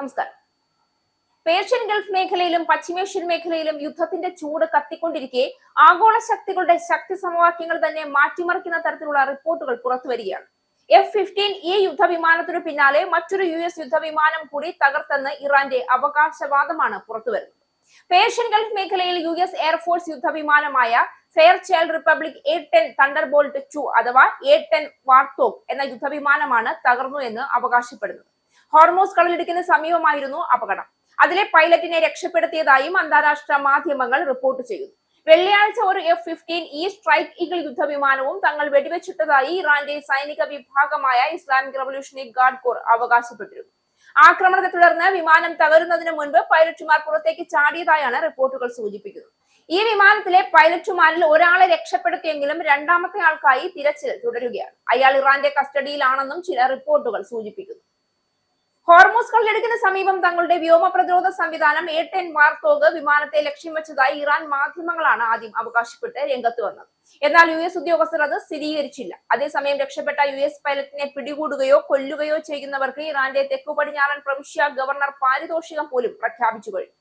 നമസ്കാരം. Persian Gulf മേഖലയിലും പശ്ചിമേഷ്യൻ മേഖലയിലും യുദ്ധത്തിന്റെ ചൂട് കത്തിക്കൊണ്ടിരിക്കെ ആഗോള ശക്തികളുടെ ശക്തി സമവാക്യങ്ങൾ തന്നെ മാറ്റിമറിക്കുന്ന തരത്തിലുള്ള റിപ്പോർട്ടുകൾ പുറത്തുവരികയാണ്. F-15E യുദ്ധവിമാനത്തിനു പിന്നാലെ മറ്റൊരു US യുദ്ധവിമാനം കൂടി തകർത്തെന്ന് ഇറാന്റെ അവകാശവാദമാണ് പുറത്തുവരുന്നത്. പേർഷ്യൻ ഗൾഫ് മേഖലയിൽ US എയർഫോഴ്സ് യുദ്ധവിമാനമായ Fairchild Republic A-10 Thunderbolt 2 അഥവാ A-10 വാർത്തോഗ് എന്ന യുദ്ധവിമാനമാണ് തകർന്നു എന്ന് അവകാശപ്പെടുന്നത്. ഹോർമോസ് കടലിടുക്കിന് സമീപമായിരുന്നു അപകടം. അതിലെ പൈലറ്റിനെ രക്ഷപ്പെടുത്തിയതായും അന്താരാഷ്ട്ര മാധ്യമങ്ങൾ റിപ്പോർട്ട് ചെയ്യുന്നു. വെള്ളിയാഴ്ച ഒരു F-15E സ്ട്രൈക്ക് ഈഗിൾ യുദ്ധവിമാനവും തങ്ങൾ വെടിവെച്ചിട്ടതായി ഇറാന്റെ സൈനിക വിഭാഗമായ ഇസ്ലാമിക് റവല്യൂഷണറി ഗാർഡ് കോർ അവകാശപ്പെട്ടിരുന്നു. ആക്രമണത്തെ തുടർന്ന് വിമാനം തകരുന്നതിന് മുൻപ് പൈലറ്റുമാർ പുറത്തേക്ക് ചാടിയതായാണ് റിപ്പോർട്ടുകൾ സൂചിപ്പിക്കുന്നത്. ഈ വിമാനത്തിലെ പൈലറ്റുമാരിൽ ഒരാളെ രക്ഷപ്പെടുത്തിയെങ്കിലും രണ്ടാമത്തെ ആൾക്കായി തിരച്ചിൽ തുടരുകയാണ്. അയാൾ ഇറാന്റെ കസ്റ്റഡിയിലാണെന്നും ചില റിപ്പോർട്ടുകൾ സൂചിപ്പിക്കുന്നു. ഹോർമോസ് കടലിടുക്കിന് സമീപം തങ്ങളുടെ വ്യോമ പ്രതിരോധ സംവിധാനം A-10 വാർത്തോഗ് വിമാനത്തെ ലക്ഷ്യം വെച്ചതായി ഇറാൻ മാധ്യമങ്ങളാണ് ആദ്യം അവകാശപ്പെട്ട് രംഗത്ത് വന്നത്. എന്നാൽ US ഉദ്യോഗസ്ഥർ അത് സ്ഥിരീകരിച്ചില്ല. അതേസമയം രക്ഷപ്പെട്ട US പൈലറ്റിനെ പിടികൂടുകയോ കൊല്ലുകയോ ചെയ്യുന്നവർക്ക് ഇറാന്റെ തെക്കു പടിഞ്ഞാറൻ പ്രവിശ്യ ഗവർണർ പാരിതോഷികം പോലും പ്രഖ്യാപിച്ചു കഴിഞ്ഞു.